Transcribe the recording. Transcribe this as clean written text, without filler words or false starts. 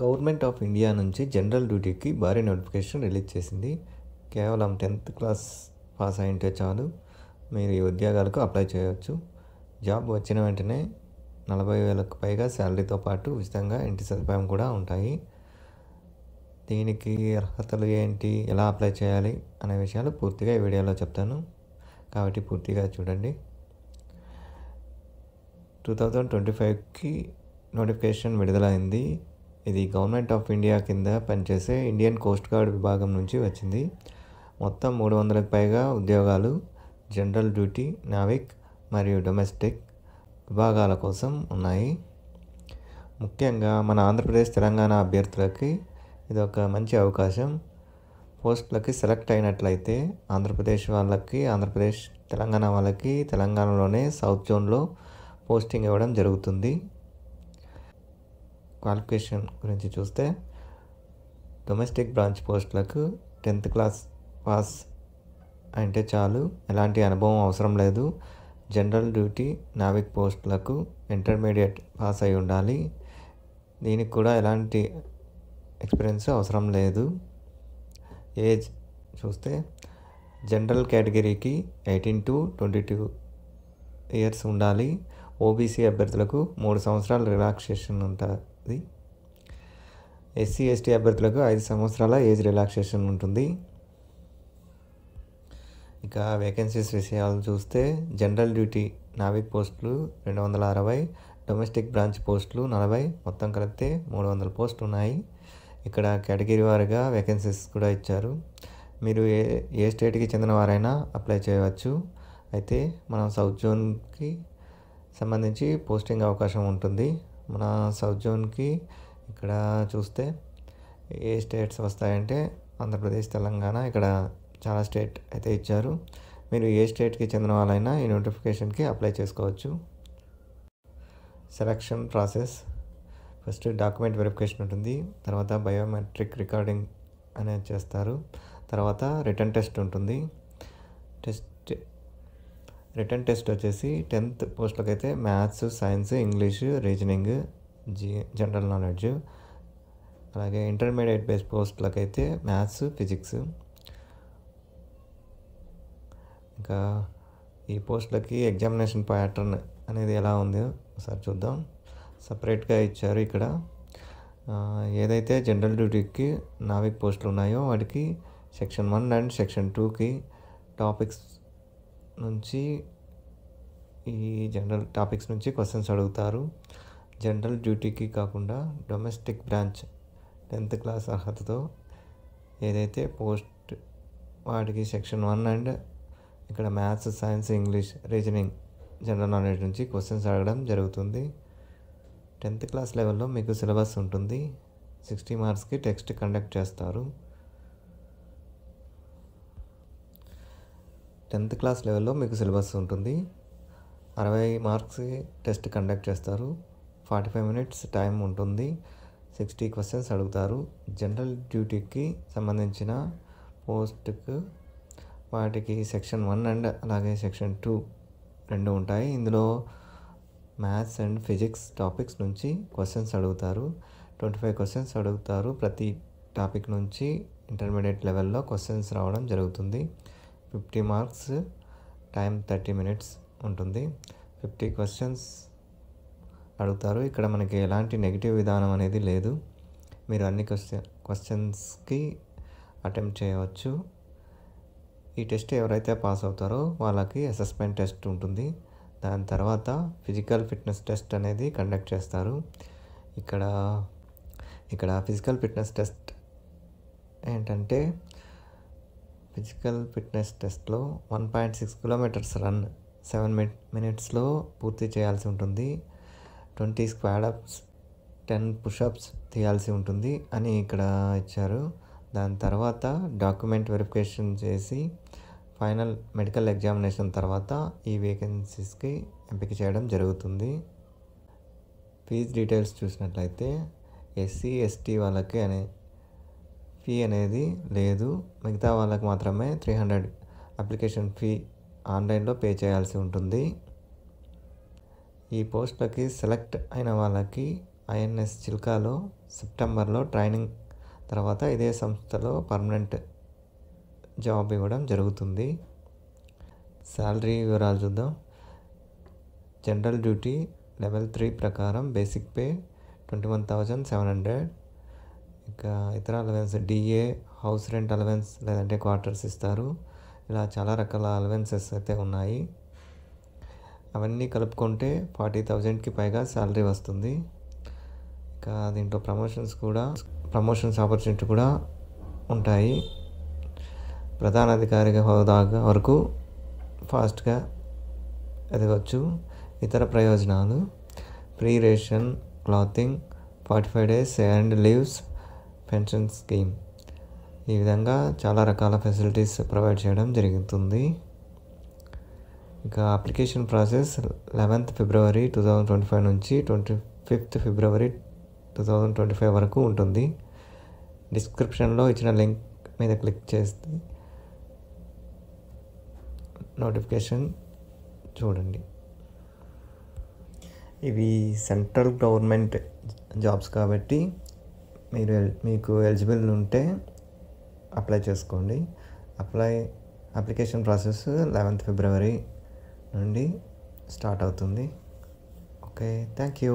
Government of India నుంచి general డ్యూటీకి భారీ నోటిఫికేషన్ రిలీజ్ చేసింది. కేవలం 10th క్లాస్ పాస్ అయింటే చాలు మీరు ఈ ఉద్యోగాలకు అప్లై చేయవచ్చు. జాబ్ వచ్చిన వెంటనే 40,000కు పైగా శాలరీతో పాటు ఉచితంగా ఇంటి సదుపాయం కూడా ఉంటాయి. దీనికి అర్హతలు ఏంటి, ఎలా అప్లై చేయాలి అనే విషయాలు పూర్తిగా ఈ వీడియోలో చెప్తాను, కాబట్టి పూర్తిగా చూడండి. 2025కి నోటిఫికేషన్ విడుదలైంది. ఇది గవర్నమెంట్ ఆఫ్ ఇండియా కింద పనిచేసే ఇండియన్ కోస్ట్ గార్డ్ విభాగం నుంచి వచ్చింది. మొత్తం 300కు పైగా ఉద్యోగాలు జనరల్ డ్యూటీ, నావిక్ మరియు డొమెస్టిక్ విభాగాల కోసం ఉన్నాయి. ముఖ్యంగా మన ఆంధ్రప్రదేశ్, తెలంగాణ అభ్యర్థులకి ఇది ఒక మంచి అవకాశం. పోస్టులకి సెలెక్ట్ అయినట్లయితే ఆంధ్రప్రదేశ్ వాళ్ళకి ఆంధ్రప్రదేశ్, తెలంగాణ వాళ్ళకి తెలంగాణలోనే సౌత్ జోన్లో పోస్టింగ్ ఇవ్వడం జరుగుతుంది. క్వాలిఫికేషన్ గురించి చూస్తే డొమెస్టిక్ బ్రాంచ్ పోస్టులకు 10th క్లాస్ పాస్ అంటే చాలు, ఎలాంటి అనుభవం అవసరం లేదు. జనరల్ డ్యూటీ, నావిక్ పోస్టులకు ఇంటర్మీడియట్ పాస్ అయి ఉండాలి. దీనికి కూడా ఎలాంటి ఎక్స్పీరియన్స్ అవసరం లేదు. ఏజ్ చూస్తే జనరల్ కేటగిరీకి 18 to 22 ఇయర్స్ ఉండాలి. ఓబీసీ అభ్యర్థులకు 3 సంవత్సరాల రిలాక్సేషన్ ఉంటుంది. ఎస్సీ, ఎస్టీ అభ్యర్థులకు 5 సంవత్సరాల ఏజ్ రిలాక్సేషన్ ఉంటుంది. ఇక వేకెన్సీస్ విషయాలు చూస్తే జనరల్ డ్యూటీ, నావిక్ పోస్టులు 260, డొమెస్టిక్ బ్రాంచ్ పోస్టులు 40, మొత్తం కలిపితే 300 పోస్టులు ఉన్నాయి. ఇక్కడ కేటగిరీ వారిగా వేకెన్సీస్ కూడా ఇచ్చారు. మీరు ఏ స్టేట్కి చెందిన వారైనా అప్లై చేయవచ్చు. అయితే మనం సౌత్ జోన్కి సంబంధించి పోస్టింగ్ అవకాశం ఉంటుంది. మన సౌత్ జోన్కి ఇక్కడ చూస్తే ఏ స్టేట్స్ వస్తాయంటే ఆంధ్రప్రదేశ్, తెలంగాణ, ఇక్కడ చాలా స్టేట్ అయితే ఇచ్చారు. మీరు ఏ స్టేట్కి చెందిన వాళ్ళైనా ఈ నోటిఫికేషన్కి అప్లై చేసుకోవచ్చు. Selection process, first document verification ఉంటుంది, తర్వాత బయోమెట్రిక్ రికార్డింగ్ అనేది చేస్తారు, తర్వాత రిటన్ టెస్ట్ ఉంటుంది. రిటన్ టెస్ట్ వచ్చేసి 10th పోస్టులకు అయితే maths, science, English, reasoning, general knowledge. అలాగే ఇంటర్మీడియట్ బేస్ పోస్టులకు అయితే మ్యాథ్స్, ఫిజిక్స్. ఇంకా ఈ పోస్టులకి ఎగ్జామినేషన్ ప్యాటర్న్ అనేది ఎలా ఉందో ఒకసారి చూద్దాం. సపరేట్గా ఇచ్చారు ఇక్కడ. ఏదైతే జనరల్ డ్యూటీకి నావిక్ పోస్టులు ఉన్నాయో వాటికి సెక్షన్ 1 అండ్ సెక్షన్ 2కి టాపిక్స్ నుంచి, ఈ జనరల్ టాపిక్స్ నుంచి క్వశ్చన్స్ అడుగుతారు. జనరల్ డ్యూటీకి కాకుండా డొమెస్టిక్ బ్రాంచ్ 10th క్లాస్ అర్హతతో ఏదైతే పోస్ట్ వాటికి సెక్షన్ 1 అండ్ ఇక్కడ maths, science, English, reasoning, general knowledge నుంచి క్వశ్చన్స్ అడగడం జరుగుతుంది. 10th క్లాస్ లెవెల్లో మీకు సిలబస్ ఉంటుంది. 60 మార్క్స్కి టెస్ట్ కండక్ట్ చేస్తారు. 10th క్లాస్ లెవెల్లో మీకు సిలబస్ ఉంటుంది. 60 మార్క్స్ టెస్ట్ కండక్ట్ చేస్తారు. 45 మినిట్స్ టైం ఉంటుంది. 60 క్వశ్చన్స్ అడుగుతారు. జనరల్ డ్యూటీకి సంబంధించిన పోస్ట్కు వాటికి సెక్షన్ 1 అండ్ అలాగే సెక్షన్ 2 రెండు ఉంటాయి. ఇందులో మ్యాథ్స్ అండ్ ఫిజిక్స్ టాపిక్స్ నుంచి క్వశ్చన్స్ అడుగుతారు. 25 క్వశ్చన్స్ అడుగుతారు. ప్రతి టాపిక్ నుంచి ఇంటర్మీడియట్ లెవెల్లో క్వశ్చన్స్ రావడం జరుగుతుంది. 50 మార్క్స్, టైం 30 మినిట్స్ ఉంటుంది. 50 క్వశ్చన్స్ అడుగుతారు. ఇక్కడ మనకి ఎలాంటి నెగిటివ్ విధానం అనేది లేదు. మీరు అన్ని క్వశ్చన్స్కి అటెంప్ట్ చేయవచ్చు. ఈ టెస్ట్ ఎవరైతే పాస్ అవుతారో వాళ్ళకి అసెస్మెంట్ టెస్ట్ ఉంటుంది. దాని తర్వాత ఫిజికల్ ఫిట్నెస్ టెస్ట్ అనేది కండక్ట్ చేస్తారు. ఇక్కడ ఫిజికల్ ఫిట్నెస్ టెస్ట్ ఏంటంటే, ఫిజికల్ ఫిట్నెస్ టెస్ట్లో 1.6 కిలోమీటర్స్ రన్ 7 మినిట్స్లో పూర్తి చేయాల్సి ఉంటుంది. 20 స్క్వాడ్ అప్స్, 10 పుషప్స్ తీయాల్సి ఉంటుంది అని ఇక్కడ ఇచ్చారు. దాని తర్వాత డాక్యుమెంట్ వెరిఫికేషన్ చేసి ఫైనల్ మెడికల్ ఎగ్జామినేషన్ తర్వాత ఈ వేకెన్సీస్కి ఎంపిక చేయడం జరుగుతుంది. ఫీజ్ డీటెయిల్స్ చూసినట్లయితే ఎస్సీ, ఎస్టీ వాళ్ళకి ఫీ అనేది లేదు. మిగతా వాళ్ళకి మాత్రమే 300 అప్లికేషన్ ఫీ ఆన్లైన్లో పే చేయాల్సి ఉంటుంది. ఈ పోస్టులకి సెలెక్ట్ అయిన వాళ్ళకి ఐఎన్ఎస్ చిల్కాలో సెప్టెంబర్లో ట్రైనింగ్ తర్వాత ఇదే సంస్థలో పర్మనెంట్ జాబ్ ఇవ్వడం జరుగుతుంది. శాలరీ వివరాలు చూద్దాం. జనరల్ డ్యూటీ లెవెల్ 3 ప్రకారం బేసిక్ పే 21,700. ఇంకా ఇతర allowance DA, house rent allowance లేదంటే క్వార్టర్స్ ఇస్తారు. ఇలా చాలా రకాల అలవెన్సెస్ అయితే ఉన్నాయి. అవన్నీ కలుపుకుంటే 40,000కి పైగా శాలరీ వస్తుంది. ఇంకా దీంట్లో ప్రమోషన్స్ ఆపర్చునిటీ కూడా ఉంటాయి. ప్రధాన అధికారిక హోదా వరకు ఫాస్ట్గా ఎదగవచ్చు. ఇతర ప్రయోజనాలు free ration, clothing, 45 days and leaves, pension scheme. ఈ విధంగా చాలా రకాల ఫెసిలిటీస్ ప్రొవైడ్ చేయడం జరుగుతుంది. ఇంకా అప్లికేషన్ ప్రాసెస్ 11th February 2025 నుంచి 25th February 2025 వరకు ఉంటుంది. డిస్క్రిప్షన్లో ఇచ్చిన లింక్ మీద క్లిక్ చేస్తే నోటిఫికేషన్ చూడండి. ఇవి సెంట్రల్ గవర్నమెంట్ జాబ్స్ కాబట్టి మీకు ఎలిజిబుల్ ఉంటే అప్లై చేసుకోండి. అప్లికేషన్ ప్రాసెస్ 11th February నుండి స్టార్ట్ అవుతుంది. Okay, thank you.